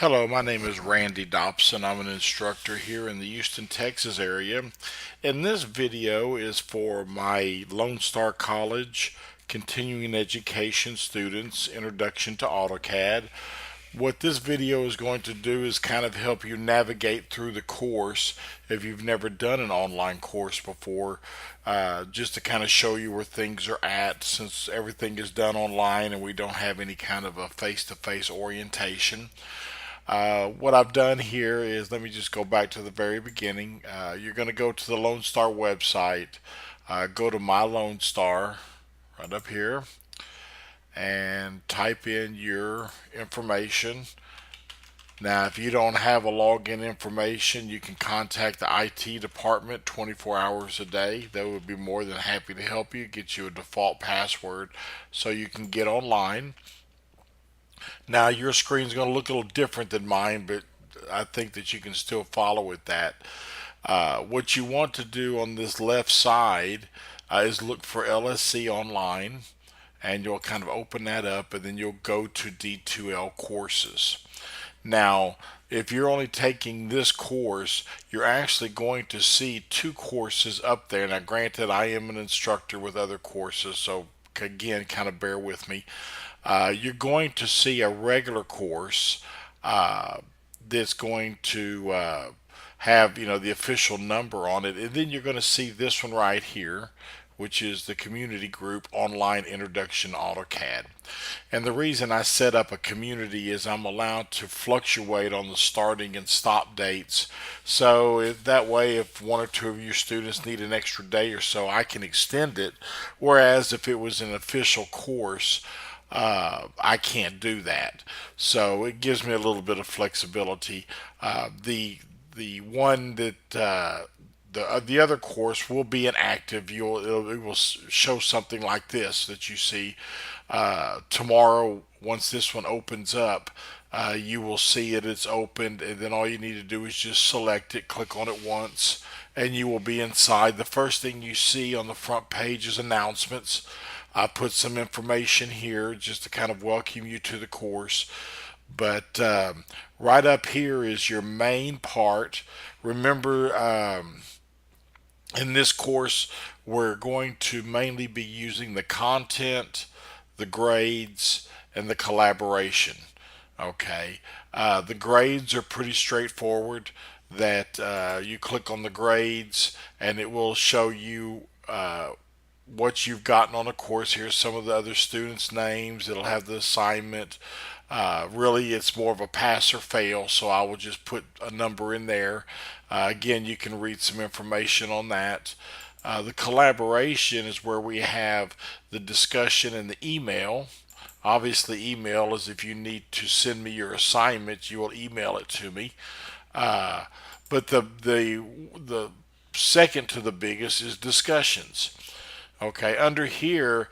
Hello, my name is Randy Dobson. I'm an instructor here in the Houston, Texas area. And this video is for my Lone Star College continuing education students, Introduction to Autocad. What this video is going to do is kind of help you navigate through the course if you've never done an online course before, just to kind of show you where things are at since everything is done online and we don't have any kind of a face-to-face orientation. What I've done here is, let me just go back to the very beginning. You're going to go to the Lone Star website, go to My Lone Star right up here, and type in your information. Now, if you don't have a login information, you can contact the IT department 24 hours a day. They would be more than happy to help you, get you a default password so you can get online. Now your screen is going to look a little different than mine, but I think that you can still follow with that. What you want to do on this left side is look for LSC online, and you'll kind of open that up, and then you'll go to D2L courses. Now, if you're only taking this course, you're actually going to see two courses up there. Now, granted, I am an instructor with other courses, so again, kind of bear with me. You're going to see a regular course uh, that's going to have the official number on it, and then you're going to see this one right here, which is the community group online introduction to AutoCAD. And the reason I set up a community is I'm allowed to fluctuate on the starting and stop dates. So that way, if one or two of your students need an extra day or so, I can extend it. Whereas if it was an official course, I can't do that. So it gives me a little bit of flexibility. The one that the other course will be inactive. It will show something like this that you see tomorrow. Once this one opens up, you will see it's opened, and then all you need to do is just select it, click on it once, and you will be inside. The first thing you see on the front page is announcements. I put some information here just to kind of welcome you to the course. But right up here is your main part. Remember, in this course, we're going to mainly be using the content, the grades, and the collaboration. Okay, the grades are pretty straightforward. That you click on the grades, and it will show you what you've gotten on a course. Here's some of the other students' names. It'll have the assignment. Really, it's more of a pass or fail, so I will just put a number in there. Again, you can read some information on that. The collaboration is where we have the discussion and the email. Obviously, email is if you need to send me your assignment, you will email it to me. Uh, but the second to the biggest is discussions. Okay, under here,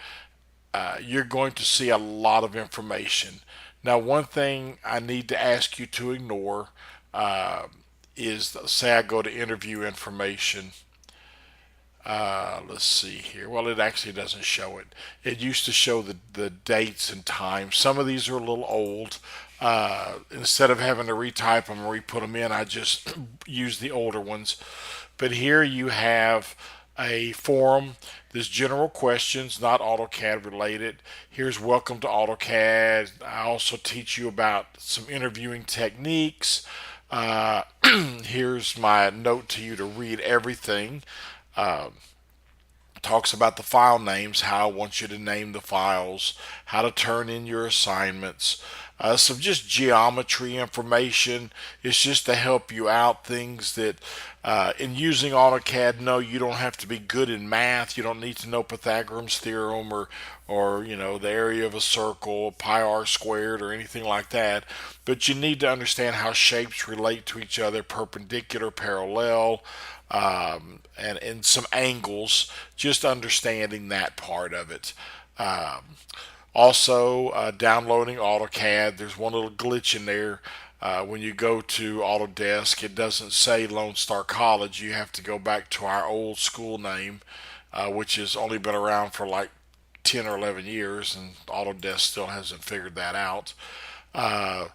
you're going to see a lot of information. Now, one thing I need to ask you to ignore uh, is, say I go to interview information. Let's see here. Well, it actually doesn't show it. It used to show the dates and times. Some of these are a little old. Instead of having to retype them or re-put them in, I just use the older ones. But here you have a forum. There's general questions, not AutoCAD related. Here's welcome to AutoCAD. I also teach you about some interviewing techniques. Uh, Here's my note to you to read everything. Uh, Talks about the file names, how I want you to name the files, how to turn in your assignments, some just geometry information. It's just to help you out, things that in using AutoCAD, no, you don't have to be good in math. You don't need to know Pythagoras theorem or the area of a circle, pi r squared, or anything like that. But you need to understand how shapes relate to each other, perpendicular, parallel, and some angles, just understanding that part of it. Also, downloading AutoCAD, there's one little glitch in there. When you go to Autodesk, it doesn't say Lone Star College. You have to go back to our old school name, which has only been around for like 10 or 11 years, and Autodesk still hasn't figured that out. Uh,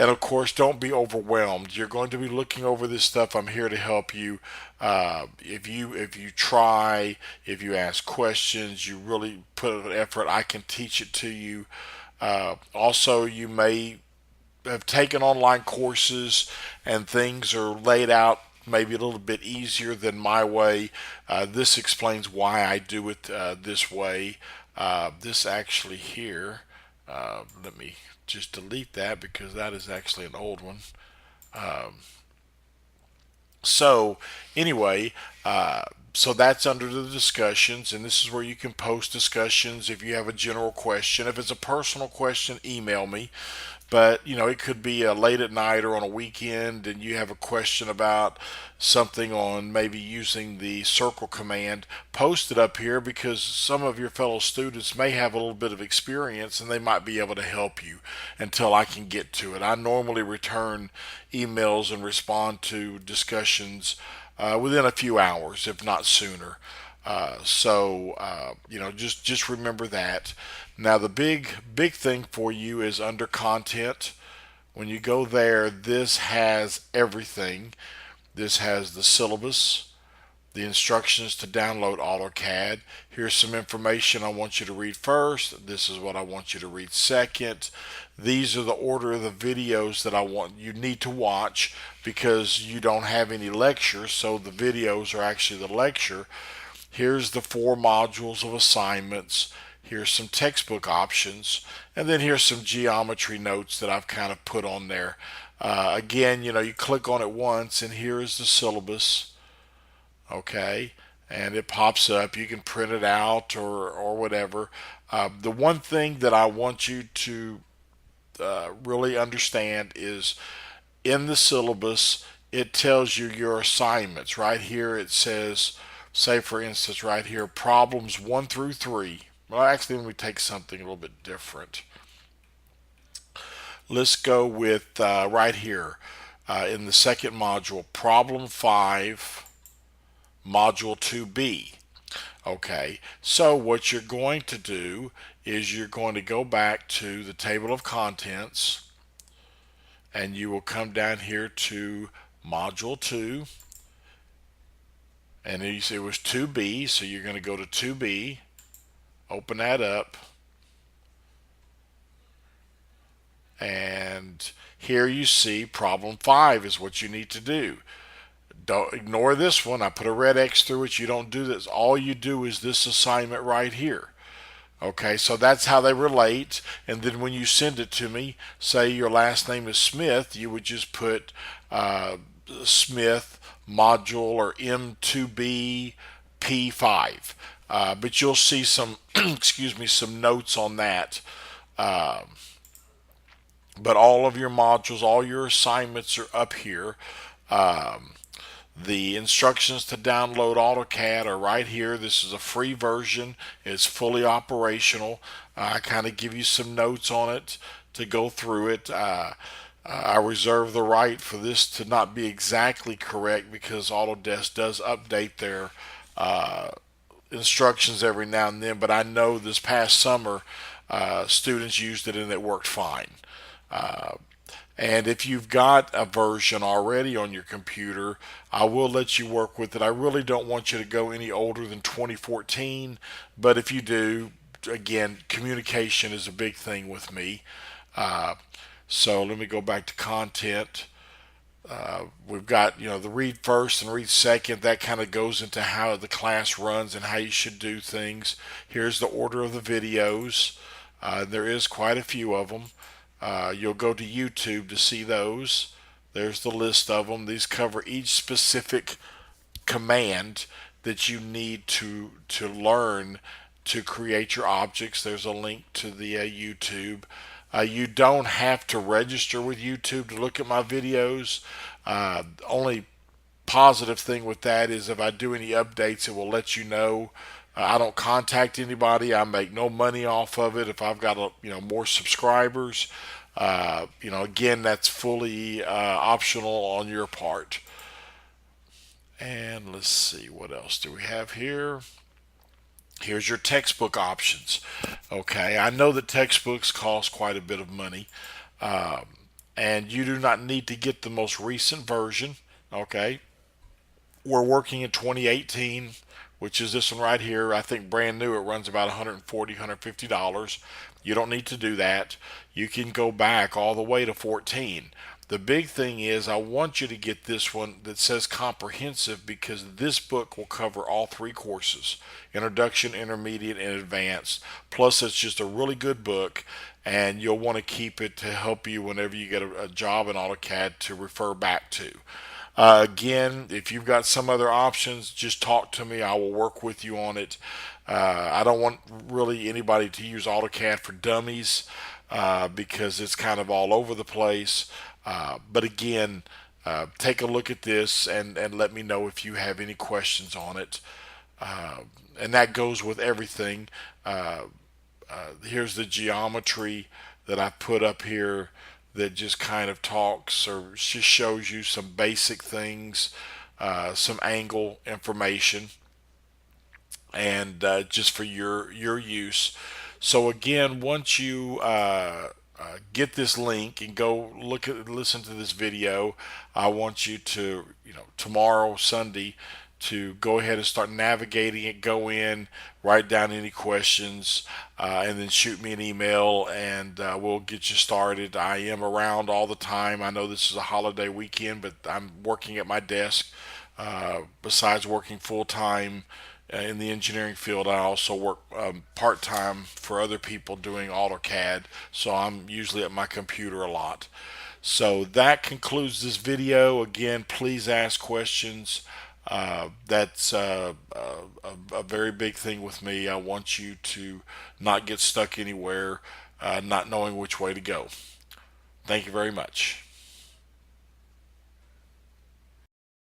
And of course, don't be overwhelmed. You're going to be looking over this stuff. I'm here to help you. If you try, if you ask questions, you really put an effort, I can teach it to you. Also, you may have taken online courses and things are laid out maybe a little bit easier than my way. This explains why I do it this way. This actually here, let me just delete that because that is actually an old one. So anyway, so that's under the discussions, and this is where you can post discussions if you have a general question. If it's a personal question, email me. But it could be late at night or on a weekend, and you have a question about something on maybe using the circle command. Post it up here because some of your fellow students may have a little bit of experience, and they might be able to help you until I can get to it. I normally return emails and respond to discussions within a few hours, if not sooner. Just remember that. Now, the big thing for you is under content. When you go there, this has everything. This has the syllabus, the instructions to download AutoCAD. Here's some information I want you to read first. This is what I want you to read second. These are the order of the videos that I want you need to watch because you don't have any lectures, so the videos are actually the lecture. Here's the 4 modules of assignments. Here's some textbook options. And then here's some geometry notes that I've kind of put on there. Again, you click on it once, and here is the syllabus. Okay. And it pops up. You can print it out or whatever. The one thing that I want you to really understand is in the syllabus, it tells you your assignments. Right here, it says, say for instance, right here, problems 1 through 3. Well, actually, let me take something a little bit different. Let's go with right here in the second module, problem 5, module 2B. Okay, so what you're going to do is you're going to go back to the table of contents, and you will come down here to module 2, and you see it was 2B, so you're going to go to 2B, open that up, and here you see problem 5 is what you need to do. Don't ignore this one. I put a red X through it. You don't do this. All you do is this assignment right here. Okay, so that's how they relate. And then when you send it to me, say your last name is Smith, you would just put Smith module or M2B P5. But you'll see some, excuse me, some notes on that. But all of your modules, all your assignments are up here. The instructions to download AutoCAD are right here. This is a free version. It's fully operational. I kind of give you some notes on it to go through it. I reserve the right for this to not be exactly correct because Autodesk does update their instructions every now and then, but I know this past summer students used it and it worked fine. And if you've got a version already on your computer, I will let you work with it. I really don't want you to go any older than 2014, but if you do, again, communication is a big thing with me. So let me go back to content. We've got, the read first and read second. That kind of goes into how the class runs and how you should do things. Here's the order of the videos. There is quite a few of them. You'll go to YouTube to see those. There's the list of them. These cover each specific command that you need to learn to create your objects. There's a link to the YouTube. You don't have to register with YouTube to look at my videos. Only positive thing with that is if I do any updates, it will let you know. I don't contact anybody. I make no money off of it. If I've got more subscribers, again, that's fully optional on your part. And let's see, what else do we have here? Here's your textbook options. Okay, I know that textbooks cost quite a bit of money, and and you do not need to get the most recent version. Okay, we're working in 2018, which is this one right here. I think brand new it runs about $140, $150. You don't need to do that. You can go back all the way to 14. The big thing is I want you to get this one that says comprehensive, because this book will cover all three courses: introduction, intermediate, and advanced. Plus it's just a really good book, and you'll want to keep it to help you whenever you get a job in AutoCAD to refer back to. Again, if you've got some other options, just talk to me. I will work with you on it. I don't want really anybody to use AutoCAD for dummies, because it's kind of all over the place. But again, take a look at this and let me know if you have any questions on it. And that goes with everything. Here's the geometry that I put up here that just kind of talks or just shows you some basic things, some angle information, and just for your use. So again, once you get this link and go listen to this video, I want you to, tomorrow, Sunday, to go ahead and start navigating it. Go in, write down any questions, and then shoot me an email, and we'll get you started. I am around all the time. I know this is a holiday weekend, but I'm working at my desk. Besides working full time in the engineering field, I also work part time for other people doing AutoCAD. So I'm usually at my computer a lot. So that concludes this video. Again, please ask questions. That's a very big thing with me. I want you to not get stuck anywhere, not knowing which way to go. Thank you very much.